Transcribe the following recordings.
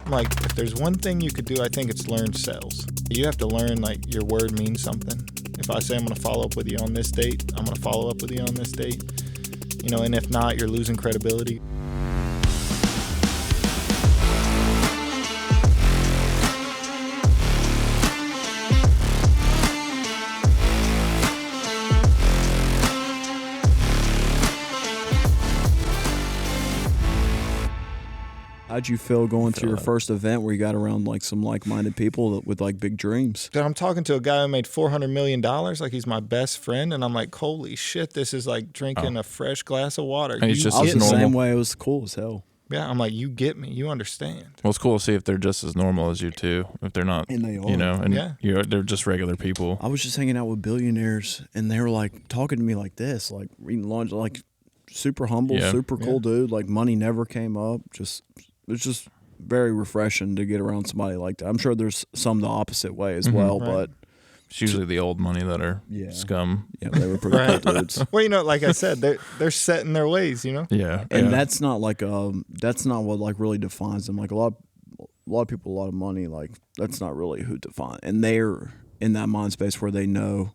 Like, if there's one thing you could do, I think it's learn sales. You have to learn, like, your word means something. If I say I'm going to follow up with you on this date, I'm going to follow up with you on this date. And if not, you're losing credibility. How'd you feel going to your first event where you got around like some like-minded people with like big dreams? I'm talking to a guy who made $400 million, like he's my best friend, and I'm like, holy shit, this is like drinking a fresh glass of water. And he's just I was as the normal. same way. It was cool as hell. Yeah, I'm like, you get me, you understand. Well, it's cool to see if they're just as normal as you too. If they're not, And they are. and they're just regular people. I was just hanging out with billionaires, and they were like talking to me like this, like eating lunch, like super humble, super cool dude. Like money never came up. It's just very refreshing to get around somebody like that. I'm sure there's some the opposite way as well, but It's usually the old money that are scum. yeah, they were pretty cool dudes. Well, like I said, they're set in their ways, Yeah, And that's not like that's not what like really defines them. Like a lot of people, a lot of money, like that's not really who defines. And they're in that mind space where they know,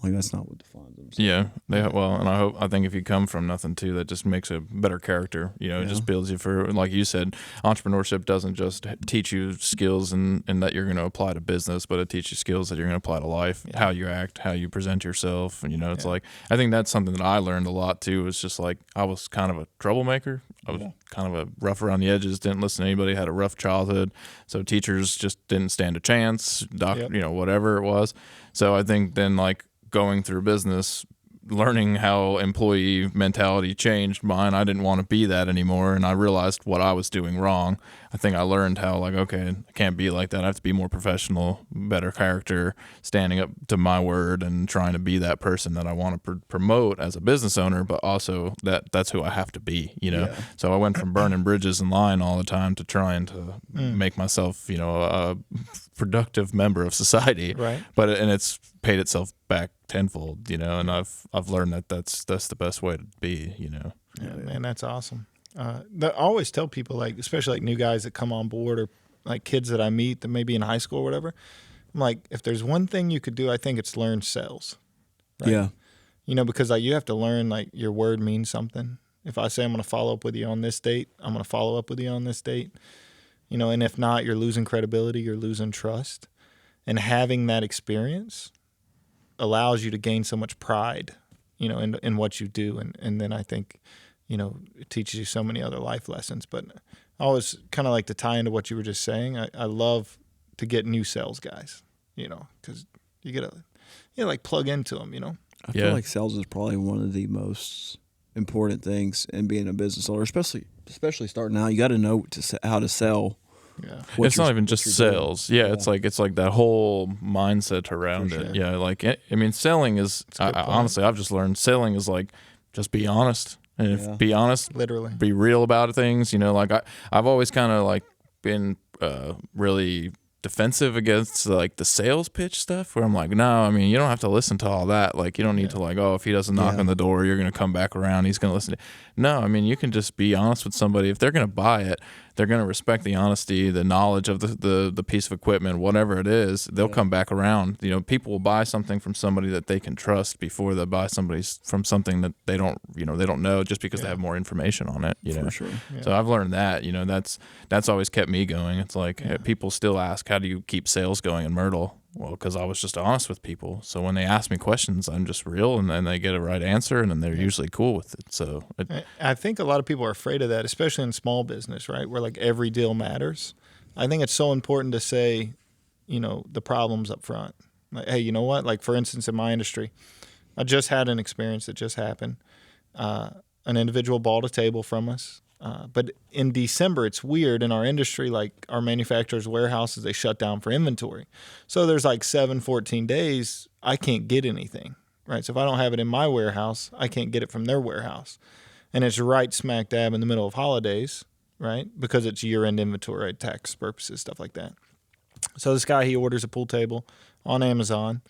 like that's not what defines them. So. Yeah, and I think if you come from nothing too, that just makes a better character. It just builds you for, like you said, entrepreneurship doesn't just teach you skills and that you're going to apply to business, but it teaches you skills that you're going to apply to life, how you act, how you present yourself. And, it's like, I think that's something that I learned a lot too. It's just like, I was kind of a troublemaker. I was kind of a rough around the edges, didn't listen to anybody, had a rough childhood. So teachers just didn't stand a chance, whatever it was. So I think then like, going through business, learning how employee mentality changed mine. I didn't want to be that anymore, and I realized what I was doing wrong. I think I learned how, like, okay, I can't be like that. I have to be more professional, better character, standing up to my word and trying to be that person that I want to promote as a business owner, but also that's who I have to be, So I went from burning bridges and lying all the time to trying to make myself, a productive member of society. Right. And it's paid itself back tenfold, and I've learned that that's the best way to be, Yeah, man, that's awesome. I always tell people, like, especially like new guys that come on board or like kids that I meet that may be in high school or whatever, I'm like, if there's one thing you could do, I think it's learn sales. Right? Yeah. Because like you have to learn like your word means something. If I say I'm going to follow up with you on this date, I'm going to follow up with you on this date. And if not, you're losing credibility, you're losing trust. And having that experience allows you to gain so much pride, in what you do. And then I think, it teaches you so many other life lessons. But I always kind of like to tie into what you were just saying. I love to get new sales guys, because you get to like plug into them, I feel like sales is probably one of the most important things in being a business owner, especially starting out. You got to know how to sell. Yeah. It's not even just sales. It's like that whole mindset around it. Yeah, like selling is honestly, I've just learned selling is like just be honest. And be honest, literally, be real about things. Like I've always kind of like been really defensive against like the sales pitch stuff, where I'm like, no, you don't have to listen to all that. Like you don't need to like, if he doesn't knock on the door, you're gonna come back around. He's gonna listen to. No, you can just be honest with somebody. If they're gonna buy it, they're going to respect the honesty, the knowledge of the piece of equipment, whatever it is. They'll come back around. People will buy something from somebody that they can trust before they buy from something that they don't know just because they have more information on it. For sure. Yeah. So I've learned that. That's always kept me going. It's like people still ask, how do you keep sales going in Myrtle? Well, because I was just honest with people. So when they ask me questions, I'm just real, and then they get a right answer, and then they're usually cool with it. So I think a lot of people are afraid of that, especially in small business, right? Where like every deal matters. I think it's so important to say, the problems up front. Like, hey, you know what? Like for instance, in my industry, I just had an experience that just happened. An individual bought a table from us. But in December, it's weird in our industry, like our manufacturers' warehouses, they shut down for inventory. So there's like 14 days, I can't get anything, right? So if I don't have it in my warehouse, I can't get it from their warehouse. And it's right smack dab in the middle of holidays, right? Because it's year-end inventory, right? Tax purposes, stuff like that. So this guy, he orders a pool table on Amazon.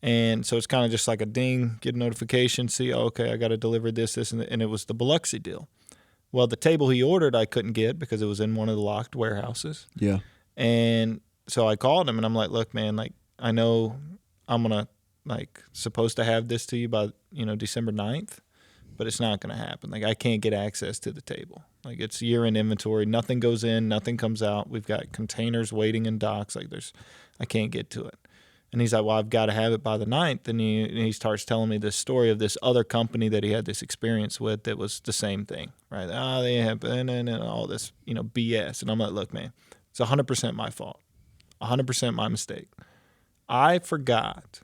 And so it's kind of just like a ding, get a notification, see, okay, I got to deliver this, and it was the Biloxi deal. Well, the table he ordered I couldn't get because it was in one of the locked warehouses. Yeah. And so I called him and I'm like, look, man, like I know I'm gonna like supposed to have this to you by December 9th, but it's not gonna happen. Like I can't get access to the table. Like it's year-end inventory. Nothing goes in, nothing comes out. We've got containers waiting in docks. Like I can't get to it. And he's like, well, I've got to have it by the 9th. And he starts telling me this story of this other company that he had this experience with that was the same thing, right? They have and all this, BS. And I'm like, look, man, it's 100% my fault, 100% my mistake. I forgot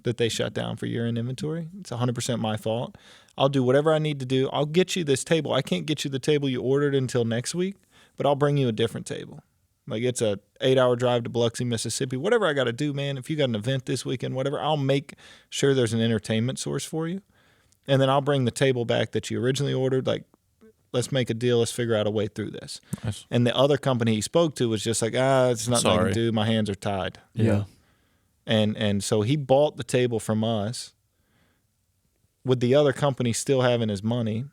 that they shut down for year-end inventory. It's 100% my fault. I'll do whatever I need to do. I'll get you this table. I can't get you the table you ordered until next week, but I'll bring you a different table. Like it's a 8-hour drive to Biloxi, Mississippi. Whatever I got to do, man. If you got an event this weekend, whatever, I'll make sure there's an entertainment source for you. And then I'll bring the table back that you originally ordered. Like, let's make a deal. Let's figure out a way through this. Nice. And the other company he spoke to was just like, it's nothing I can do. My hands are tied. Yeah. And so he bought the table from us with the other company still having his money.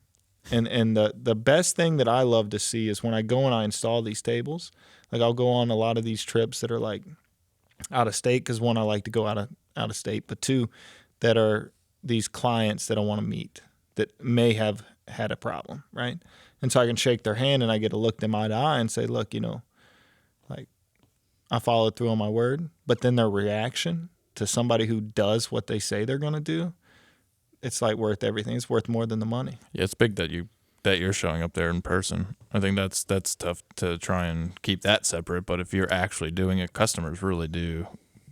And the best thing that I love to see is when I go and I install these tables, like I'll go on a lot of these trips that are like out of state, because one, I like to go out of state, but two, that are these clients that I want to meet that may have had a problem, right? And so I can shake their hand and I get to look them eye to eye and say, look, like I followed through on my word, but then their reaction to somebody who does what they say they're going to do, it's like worth everything. It's worth more than the money. Yeah, it's big that you're showing up there in person. I think that's tough to try and keep that separate. But if you're actually doing it, customers really do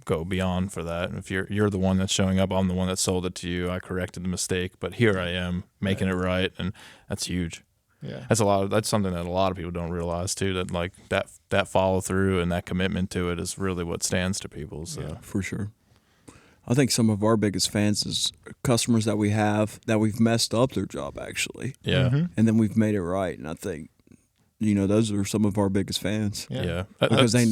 go beyond for that. And if you're the one that's showing up, I'm the one that sold it to you. I corrected the mistake, but here I am making it right, and that's huge. Yeah, That's something that a lot of people don't realize too. That like that follow through and that commitment to it is really what stands to people. So yeah, for sure. I think some of our biggest fans is customers that we have that we've messed up their job actually. Yeah. Mm-hmm. And then we've made it right. And I think, those are some of our biggest fans. Yeah. Because they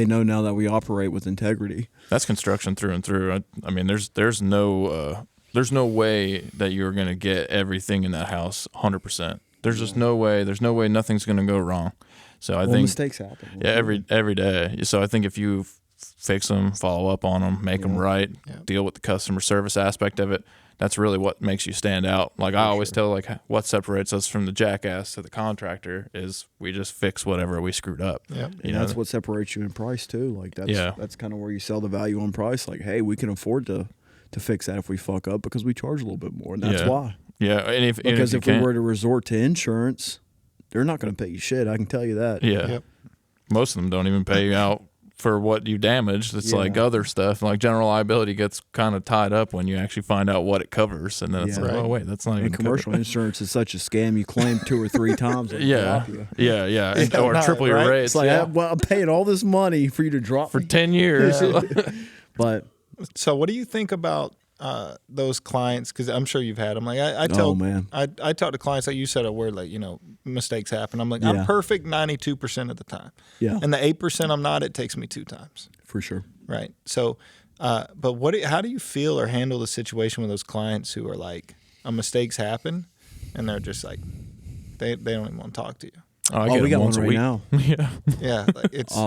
know now that we operate with integrity. That's construction through and through. I mean, there's no way that you're going to get everything in that house 100%. There's just no way. There's no way nothing's going to go wrong. So I think mistakes happen. Yeah, every day. So I think if you fix them, follow up on them, make them right, deal with the customer service aspect of it, that's really what makes you stand out. Like I always tell, like what separates us from the jackass to the contractor is we just fix whatever we screwed up. Yeah, and that's what separates you in price too. Like that's kind of where you sell the value on price. Like, hey, we can afford to fix that if we fuck up because we charge a little bit more, and that's why. Yeah, and if we were to resort to insurance, they're not going to pay you shit. I can tell you that. Yeah, most of them don't even pay you out for what you damaged. It's like other stuff, like general liability gets kind of tied up when you actually find out what it covers, and then it's like, oh wait, that's not even commercial insurance is such a scam. You claim 2 or 3 times. Yeah, or triple your rates. It's like, I'm paying all this money for you to drop for 10 years. But so, what do you think about those clients? Because I'm sure you've had them. Like I talk to clients like you said a word like mistakes happen. I'm like I'm perfect 92% of the time. Yeah, and the 8% I'm not. It takes me 2 times for sure. Right. So, but how do you feel or handle the situation with those clients who are like mistakes happen, and they're just like they don't even want to talk to you? We got one right now. Yeah. Like it's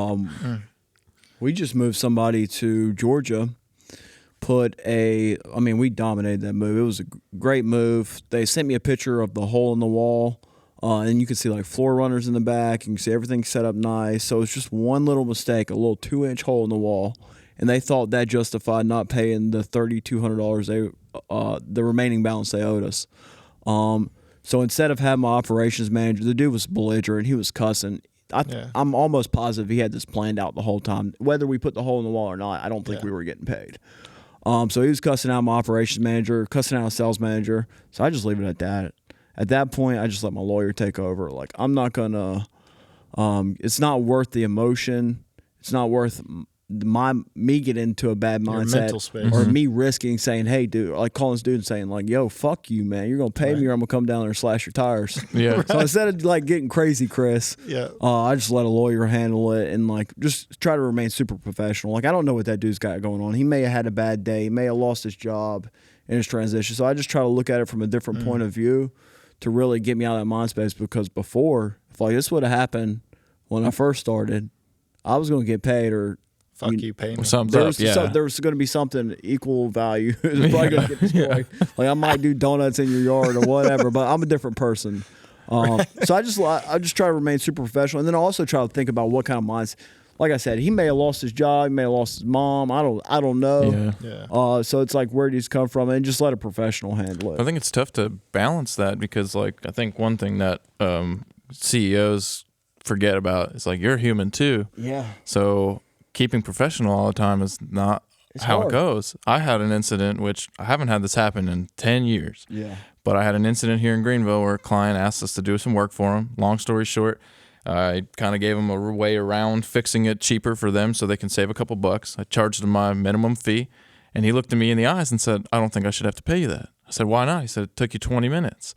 we just moved somebody to Georgia. We dominated that move. It was a great move. They sent me a picture of the hole in the wall, and you can see like floor runners in the back. You can see everything set up nice. So it's just one little mistake, a little 2-inch hole in the wall, and they thought that justified not paying the $3,200 the remaining balance they owed us. So instead of having my operations manager, the dude was belligerent. He was cussing. I'm almost positive he had this planned out the whole time. Whether we put the hole in the wall or not, I don't think we were getting paid. So he was cussing out my operations manager, cussing out a sales manager. So I just leave it at that. At that point, I just let my lawyer take over. Like, I'm not going to it's not worth the emotion. It's not worth me getting into a bad mindset or me risking saying, hey, dude, like calling this dude and saying like, yo, fuck you, man. You're going to pay me or I'm going to come down there and slash your tires. Yeah. So instead of like getting crazy, Chris, I just let a lawyer handle it and like just try to remain super professional. Like, I don't know what that dude's got going on. He may have had a bad day. He may have lost his job in his transition. So I just try to look at it from a different point of view to really get me out of that mind space, because before, if like this would have happened when I first started, I was going to get paid, or fuck you, pay me. There was going to be something equal value. It was probably going to get destroyed. Like I might do donuts in your yard or whatever, but I'm a different person. So I just try to remain super professional, and then I also try to think about what kind of minds. Like I said, he may have lost his job, he may have lost his mom. I don't know. Yeah. So it's like, where do you come from, and just let a professional handle it. I think it's tough to balance that, because like I think one thing that CEOs forget about is like, you're human too. Yeah. So keeping professional all the time is not how it goes. I had an incident, which I haven't had this happen in 10 years. Yeah. But I had an incident here in Greenville where a client asked us to do some work for him. Long story short, I kind of gave them a way around fixing it cheaper for them so they can save a couple bucks. I charged them my minimum fee, and he looked at me in the eyes and said, I don't think I should have to pay you that. I said, why not? He said, it took you 20 minutes.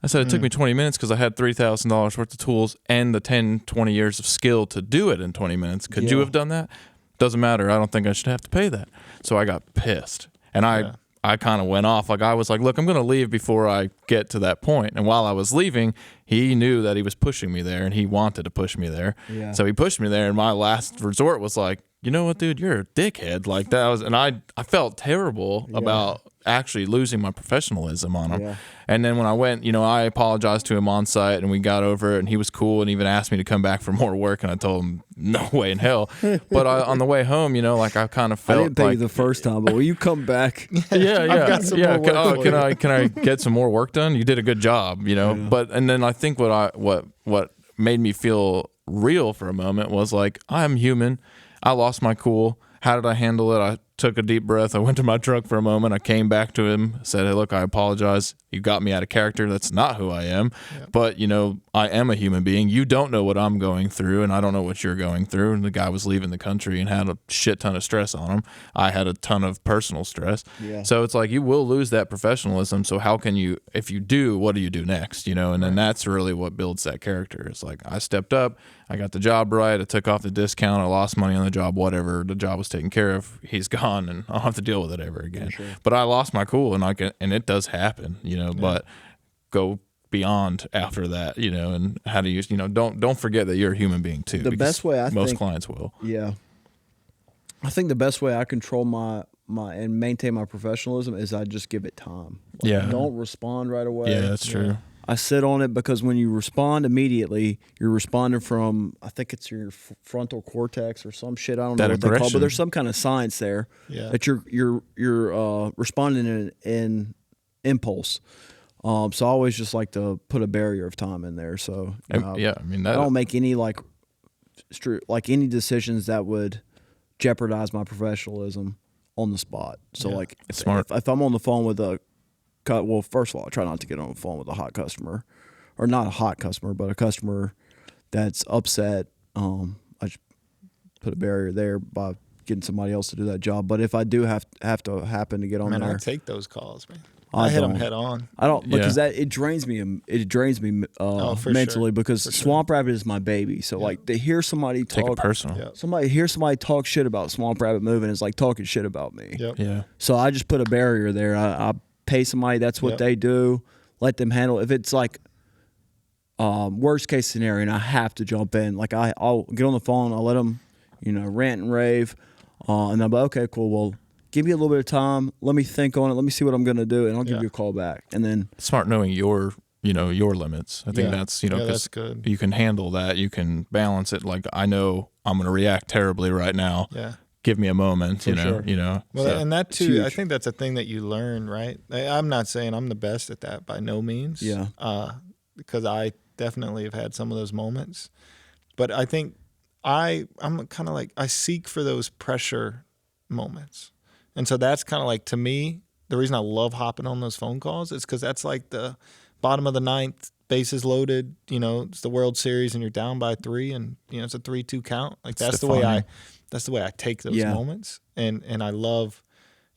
I said, it took me 20 minutes because I had $3,000 worth of tools and the 10, 20 years of skill to do it in 20 minutes. Could you have done that? Doesn't matter. I don't think I should have to pay that. So I got pissed, and I kind of went off. Like I was like, look, I'm going to leave before I get to that point. And while I was leaving, he knew that he was pushing me there, and he wanted to push me there. Yeah. So he pushed me there, and my last resort was like, you know what, dude, you're a dickhead. Like that was, and I felt terrible about actually losing my professionalism on him. Yeah. And then when I went, I apologized to him on site, and we got over it, and he was cool and even asked me to come back for more work, and I told him no way in hell. But on the way home, like I kind of felt I didn't pay like, you the first time, but will you come back? Yeah. got some more work for you. Can I get some more work done? You did a good job, But and then I think what made me feel real for a moment was like, I'm human. I lost my cool. How did I handle it? I took a deep breath. I went to my truck for a moment. I came back to him, said, hey, look, I apologize. You got me out of character. That's not who I am. Yep. But, I am a human being. You don't know what I'm going through, and I don't know what you're going through. And the guy was leaving the country and had a shit ton of stress on him. I had a ton of personal stress. Yeah. So it's like, you will lose that professionalism. So how can you, if you do, what do you do next? And then that's really what builds that character. It's like, I stepped up. I got the job right. I took off the discount. I lost money on the job, whatever. The job was taken care of. He's gone, and I don't have to deal with it ever again. Sure. But I lost my cool, and it does happen, but go beyond after that, and how to use, don't forget that you're a human being too. The best way most clients will. Yeah. I think the best way I control my and maintain my professionalism is I just give it time. Don't respond right away. Yeah, that's true. I sit on it, because when you respond immediately, you're responding from, I think it's your frontal cortex or some shit. I don't know what they call it, but there's some kind of science there that you're responding in impulse. So I always just like to put a barrier of time in there. So I don't make any any decisions that would jeopardize my professionalism on the spot. So if I'm on the phone with first of all, I try not to get on the phone with a hot customer, or not a hot customer, but a customer that's upset. I just put a barrier there by getting somebody else to do that job. But if I do have to happen to get on there, I take those calls, man. I hit them head on. I don't, because it drains me. It drains me mentally, because Swamp Rabbit is my baby. So like to hear somebody take talk it personal. Somebody talk shit about Swamp Rabbit moving is like talking shit about me. Yep. Yeah. So I just put a barrier there. I pay somebody. That's what they do. Let them handle. If it's like worst case scenario, and I have to jump in, like I'll get on the phone. I'll let them, rant and rave, and I'm like, okay, cool. Well, give me a little bit of time. Let me think on it. Let me see what I'm going to do, and I'll give you a call back. And then smart knowing your limits. I think that's, that's good. You can handle that. You can balance it. Like, I know I'm going to react terribly right now. Yeah. Give me a moment, Sure. Well, so, and that too, I think that's a thing that you learn, right? I'm not saying I'm the best at that by no means. Yeah. Because I definitely have had some of those moments. But I think I'm kind of like, I seek for those pressure moments. And so that's kind of like, to me, the reason I love hopping on those phone calls is because that's like the bottom of the ninth, bases loaded, it's the World Series and you're down by 3 and, it's a 3-2 count. Like that's the way I take those moments. And I love,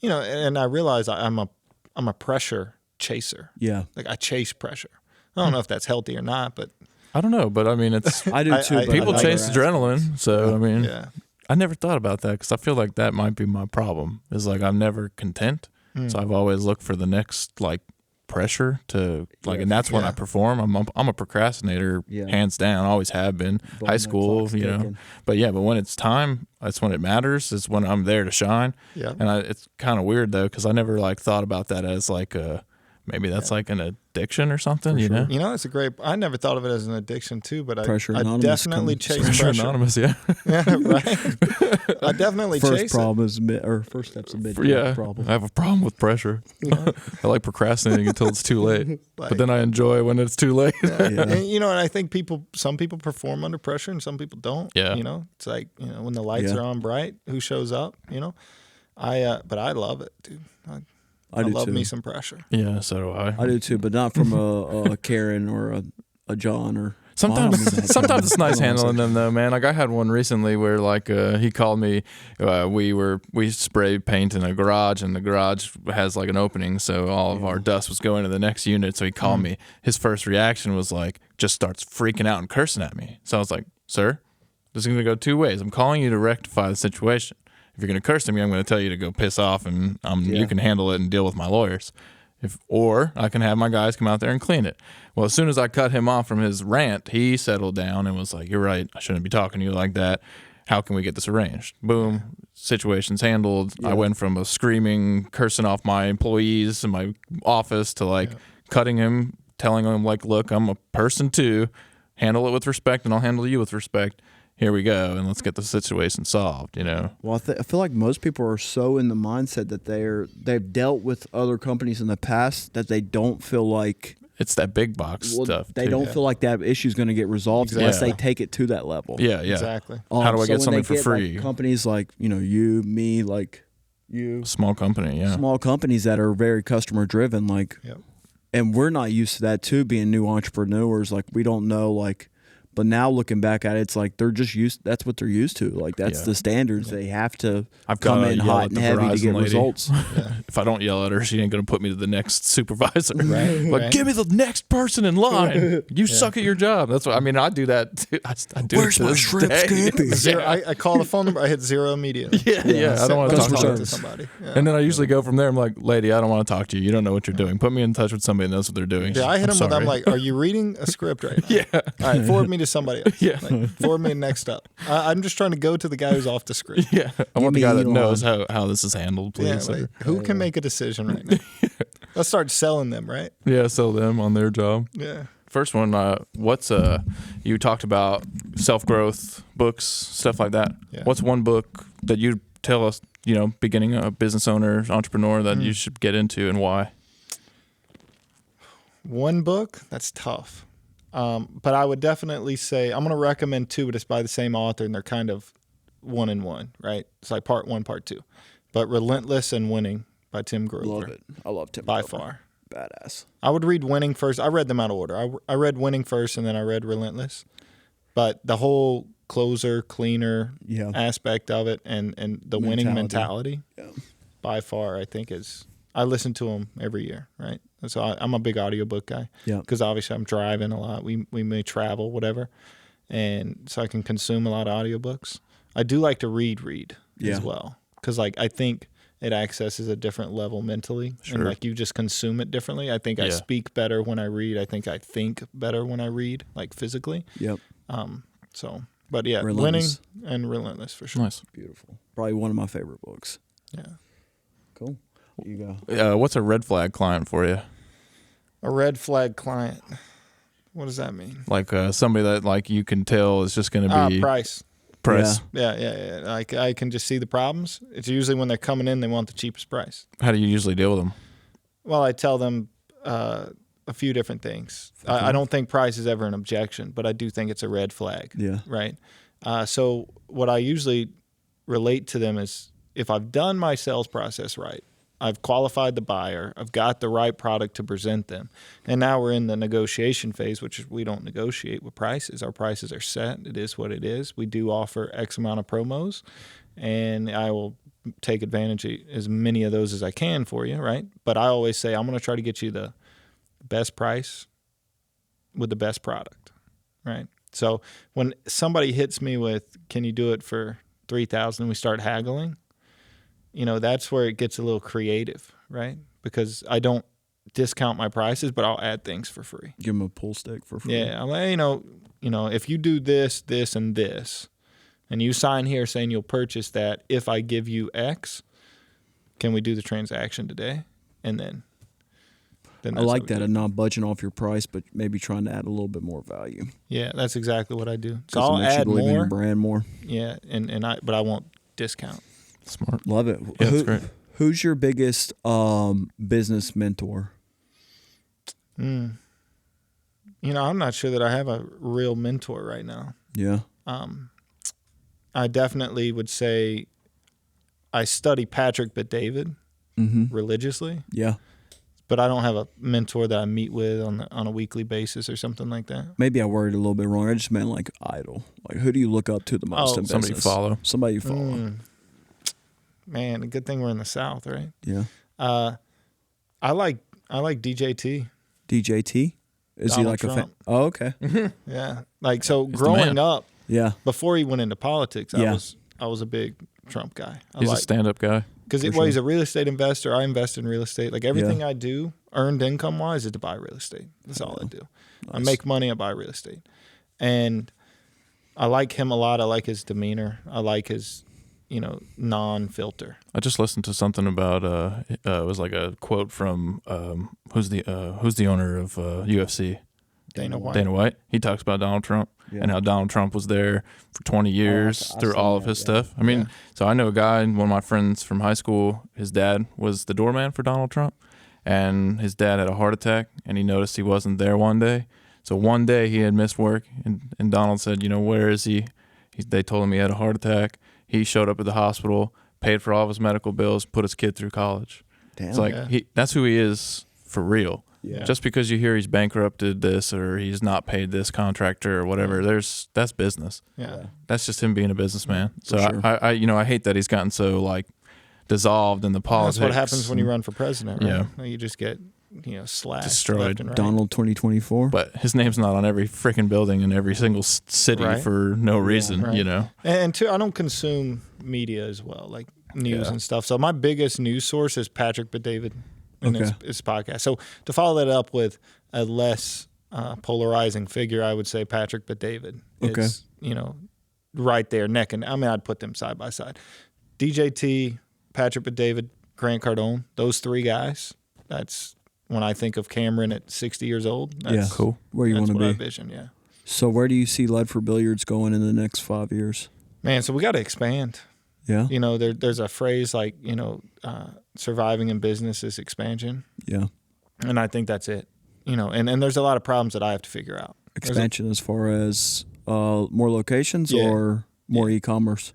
and I realize I'm a pressure chaser. Yeah. Like I chase pressure. I don't know if that's healthy or not, but I don't know, but I mean, it's I do too. People chase adrenaline. So, I mean, yeah. I never thought about that, because I feel like that might be my problem. Is like I'm never content, so I've always looked for the next like pressure to like, and that's when I perform. I'm a procrastinator, hands down. Always have been. High school, you know. But when it's time, that's when it matters. Is when I'm there to shine. Yeah. And it's kind of weird though, because I never like thought about that as like maybe that's like an addiction or something. You know. You know, it's a great. I never thought of it as an addiction too, but I definitely chase Pressure Anonymous. Yeah. Yeah. Right. I definitely chase first problem is first step's a big problem. I have a problem with pressure. I like procrastinating until it's too late, but then I enjoy when it's too late. And, you know, and I think some people perform under pressure and some people don't. Yeah. You know, it's like, you know, when the lights are on bright, who shows up? You know, but I love it, dude. I love too. me some pressure. Yeah, so do I. I do too, but not from a Karen or a John or. Sometimes it's nice handling them though, man. Like I had one recently where like he called me. We spray paint in a garage, and the garage has like an opening, so all of our dust was going to the next unit. So he called me. His first reaction was like, just starts freaking out and cursing at me. So I was like, sir, this is going to go two ways. I'm calling you to rectify the situation. If you're going to curse at me, I'm going to tell you to go piss off, and you can handle it and deal with my lawyers. Or I can have my guys come out there and clean it. Well, as soon as I cut him off from his rant, he settled down and was like, you're right, I shouldn't be talking to you like that. How can we get this arranged? Boom, situation's handled. I went from a screaming, cursing off my employees in my office to like cutting him, telling him like, look, I'm a person too. Handle it with respect and I'll handle you with respect. Here we go, and let's get the situation solved, you know? Well, I feel like most people are so in the mindset that they've dealt with other companies in the past that they don't feel like... It's that big box stuff. They don't feel like that issue is going to get resolved unless they take it to that level. Yeah. Exactly. How do I get something for free? Like companies like, you know, you, me, like you. Small company, yeah. Small companies that are very customer-driven, like... Yep. And we're not used to that, too, being new entrepreneurs. Like, we don't know, like... But now looking back at it, it's like they're just used. That's what they're used to. Like that's the standards. They have to come in hot and heavy to get results. If I don't yell at her, she ain't gonna put me to the next supervisor. Like, give me the next person in line. You suck at your job. That's what I mean. I do that. Too. I do. Where's my shrimp scampi? I call the phone number. I hit 0 immediately. Yeah. I don't want to talk to somebody. Yeah. And then I usually go from there. I'm like, lady, I don't want to talk to you. You don't know what you're doing. Put me in touch with somebody that knows what they're doing. Yeah, I hit him with. I'm like, are you reading a script right now? Yeah. All right, forward me to somebody else. Yeah. Like, forward me next up. I'm just trying to go to the guy who's off the script. Yeah. I want the guy that knows how this is handled, please. Yeah, like, who can make a decision right now? Let's start selling them, right? Yeah, sell them on their job. Yeah. First one, what's you talked about self-growth books, stuff like that. Yeah. What's one book that you tell us, you know, beginning a business owner, entrepreneur that you should get into and why? One book? That's tough. But I would definitely say, I'm going to recommend two, but it's by the same author, and they're kind of one in one, right? It's like part one, part two. But Relentless and Winning by Tim Grover. Love it. I love Tim by Grover. Far. Badass. I would read Winning first. I read them out of order. I read Winning first, and then I read Relentless. But the whole closer, cleaner aspect of it and the winning mentality by far, I think is... I listen to them every year, right? So I'm a big audiobook guy because obviously I'm driving a lot. We may travel, whatever, and so I can consume a lot of audiobooks. I do like to read as well because like I think it accesses a different level mentally, and like you just consume it differently. I think I speak better when I read. I think I think better when I read, like physically. Yep. But yeah, Winning and Relentless for sure. Nice, beautiful. Probably one of my favorite books. Yeah. Cool. You go. What's a red flag client for you? A red flag client. What does that mean? Like somebody that like you can tell is just going to be price. Yeah. Like I can just see the problems. It's usually when they're coming in, they want the cheapest price. How do you usually deal with them? Well, I tell them a few different things. Okay. I don't think price is ever an objection, but I do think it's a red flag. Yeah. Right. So what I usually relate to them is if I've done my sales process right, I've qualified the buyer, I've got the right product to present them, and now we're in the negotiation phase, which we don't negotiate with prices. Our prices are set. It is what it is. We do offer X amount of promos, and I will take advantage of as many of those as I can for you, right? But I always say I'm going to try to get you the best price with the best product, right? So when somebody hits me with, can you do it for $3,000, and we start haggling, you know, that's where it gets a little creative, right? Because I don't discount my prices, but I'll add things for free. Give them a pool stick for free. Yeah, I'm like, if you do this, this, and this, and you sign here saying you'll purchase that, if I give you X, can we do the transaction today? And then I like that, and not budging off your price, but maybe trying to add a little bit more value. Yeah, that's exactly what I do. So I'll add you believe more. in your brand more. Yeah, but I won't discount. Smart. Love it. Yeah, that's great. Who's your biggest business mentor? I'm not sure that I have a real mentor right now. Yeah. I definitely would say I study Patrick Bet-David religiously. Yeah. But I don't have a mentor that I meet with on a weekly basis or something like that. Maybe I worded a little bit wrong. I just meant like idol. Like, who do you look up to the most in somebody business? Somebody you follow. Man, a good thing we're in the South, right? Yeah. I like DJT. DJT? Is Donald he like Trump. a fan? Oh, okay. Yeah. Like, so He's the growing man. up, Yeah. before he went into politics, Yeah. I was a big Trump guy. He's a stand-up guy. Because he's a real estate investor. I invest in real estate. Like everything I do, earned income wise, is to buy real estate. That's all I do. Nice. I make money, I buy real estate. And I like him a lot. I like his demeanor. I like his, non-filter. I just listened to something about it was like a quote from who's the owner of UFC? Dana White. Dana White. He talks about Donald Trump and how Donald Trump was there for 20 years through all of his stuff. I mean, so I know a guy, one of my friends from high school, his dad was the doorman for Donald Trump, and his dad had a heart attack, and he noticed he wasn't there one day. So one day he had missed work, and Donald said, where is he? They told him he had a heart attack. He showed up at the hospital, paid for all of his medical bills, put his kid through college. Damn. It's like that's who he is for real. Yeah. Just because you hear he's bankrupted this or he's not paid this contractor or whatever, that's business. Yeah. That's just him being a businessman. So sure. I hate that he's gotten so like dissolved in the politics. That's what happens when you run for president, right? Yeah. You just get, slashed. Destroyed. Left and right. Donald 2024. But his name's not on every freaking building in every single city Right. for no reason, right. And two, I don't consume media as well, like news Yeah. and stuff. So my biggest news source is Patrick Bet-David and Okay. his podcast. So to follow that up with a less polarizing figure, I would say Patrick Bet-David is, right there, neck and I'd put them side by side. DJT, Patrick Bet-David, Grant Cardone, those three guys. That's when I think of Cameron at 60 years old. That's cool. Where you want to what I be. envision, yeah. So where do you see Ledford Billiards going in the next 5 years? Man, so we got to expand. Yeah. There's a phrase like, surviving in business is expansion. Yeah. And I think that's it. And there's a lot of problems that I have to figure out. Expansion as far as more locations or more e-commerce?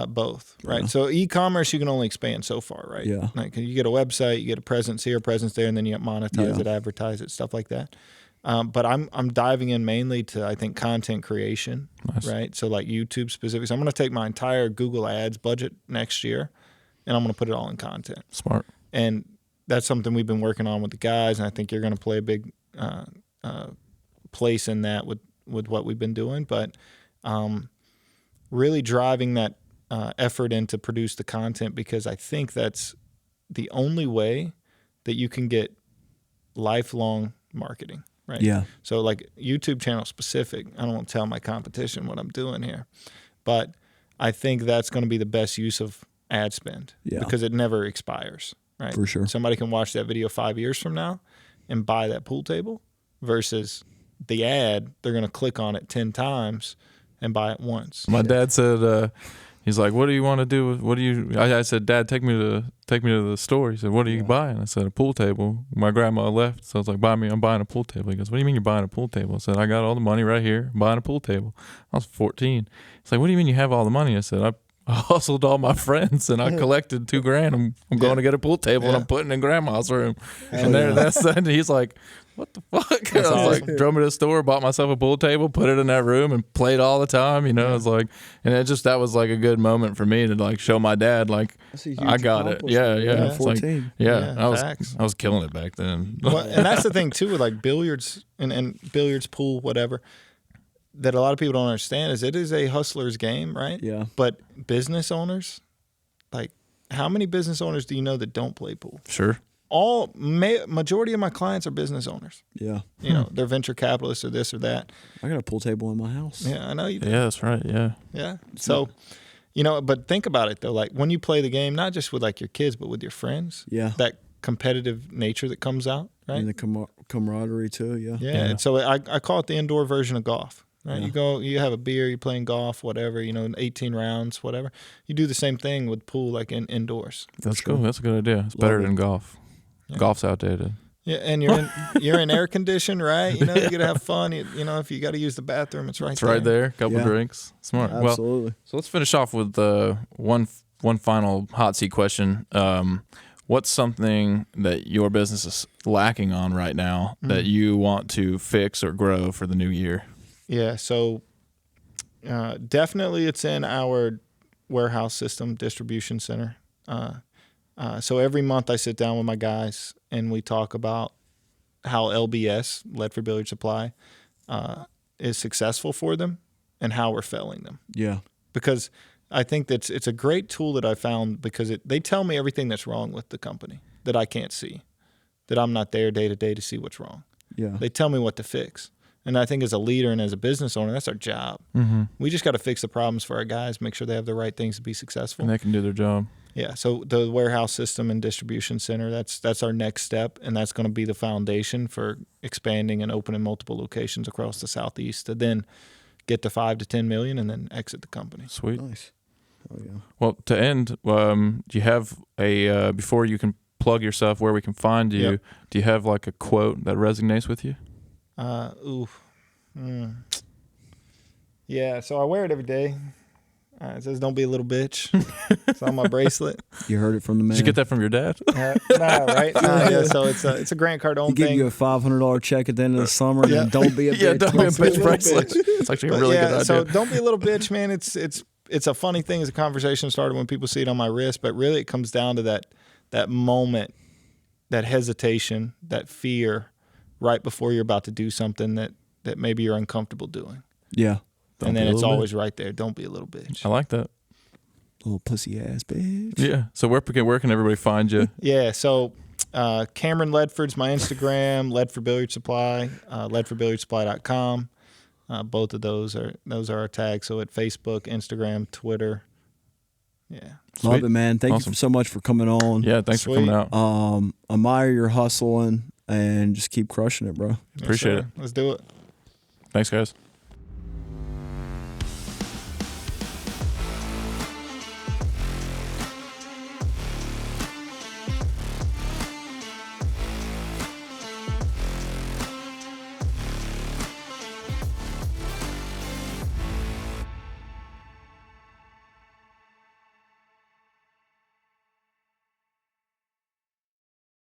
Both, right? Yeah. So e-commerce, you can only expand so far, right? Yeah. Like you get a website, you get a presence here, a presence there, and then you monetize it, advertise it, stuff like that. But I'm diving in mainly to, I think, content creation, right? So like YouTube specific. So I'm going to take my entire Google Ads budget next year, and I'm going to put it all in content. Smart. And that's something we've been working on with the guys, and I think you're going to play a big place in that with what we've been doing. But really driving that effort in to produce the content, because I think that's the only way that you can get lifelong marketing, right? Yeah. So like YouTube channel specific, I don't want to tell my competition what I'm doing here, but I think that's going to be the best use of ad spend because it never expires, right? For sure. Somebody can watch that video 5 years from now and buy that pool table versus the ad, they're going to click on it 10 times and buy it once. My dad said, he's like, "What do you want to do? What do you?" I said, "Dad, take me to the store." He said, "What are you buying?" I said, "A pool table." My grandma left, so I was like, I'm buying a pool table." He goes, "What do you mean you're buying a pool table?" I said, "I got all the money right here. I'm buying a pool table." I was 14. He's like, "What do you mean you have all the money?" I said, I hustled all my friends and I collected $2,000. I'm going to get a pool table and I'm putting it in grandma's room. And he's like, "What the fuck?" I was like, drove me to the store, bought myself a pool table, put it in that room and played all the time. I was like, and that was like a good moment for me to like show my dad, like, I got it. Yeah. It's 14. Like, I was killing it back then. Well, and that's the thing too with like billiards and billiards, pool, whatever, that a lot of people don't understand is it is a hustler's game, right? Yeah. But business owners, like how many business owners do you know that don't play pool? Sure. majority of my clients are business owners. Yeah. You know, they're venture capitalists or this or that. I got a pool table in my house. Yeah, I know you do. Yeah, that's right. Yeah. Yeah. So, you know, but think about it though. Like when you play the game, not just with like your kids, but with your friends. Yeah. That competitive nature that comes out, right? And the camaraderie too. Yeah. Yeah. And so I call it the indoor version of golf. Right? Yeah. You have a beer, you're playing golf, whatever, you know, 18 rounds, whatever. You do the same thing with pool, like indoors. That's cool. That's a good idea. It's better than golf. Yeah. Golf's outdated. Yeah, and you're in air conditioned, right? You know, you gotta have fun. You know, if you got to use the bathroom, it's right there. It's right there. Couple drinks. Smart. Absolutely. Well, so let's finish off with one final hot seat question. What's something that your business is lacking on right now that you want to fix or grow for the new year? Yeah, so definitely it's in our warehouse system, distribution center. So every month I sit down with my guys and we talk about how LBS, Ledford Billiard Supply, is successful for them and how we're failing them. Yeah. Because I think it's a great tool that I found because they tell me everything that's wrong with the company that I can't see, that I'm not there day to day to see what's wrong. Yeah. They tell me what to fix. And I think as a leader and as a business owner, that's our job. Mm-hmm. We just got to fix the problems for our guys, make sure they have the right things to be successful. And they can do their job. Yeah, so the warehouse system and distribution center, that's our next step, and that's going to be the foundation for expanding and opening multiple locations across the Southeast to then get to 5 to 10 million and then exit the company. Sweet. Nice. Oh, yeah. Well, to end, do you have before you can plug yourself where we can find you, do you have like a quote that resonates with you? Yeah, so I wear it every day. It says, "Don't be a little bitch." It's on my bracelet. You heard it from the man. Did you get that from your dad? Right? Yeah, so it's a Grant Cardone he thing. Give you a $500 check at the end of the summer, and don't be a bitch. Yeah, don't be a bitch bracelet. It's actually a really good idea. So don't be a little bitch, man. It's a funny thing as a conversation started when people see it on my wrist, but really it comes down to that moment, that hesitation, that fear right before you're about to do something that maybe you're uncomfortable doing. Yeah. And then it's always right there. Don't be a little bitch. I like that. Little pussy ass bitch. Yeah. So where can everybody find you? Yeah. So Cameron Ledford's my Instagram, Ledford Billiard Supply, ledfordbilliardsupply.com. Both of those are our tags. So at Facebook, Instagram, Twitter. Yeah. Love Sweet. it, man. Thank you so much for coming on. Yeah, thanks for coming out. Admire your hustling and just keep crushing it, bro. Appreciate it. Let's do it. Thanks, guys.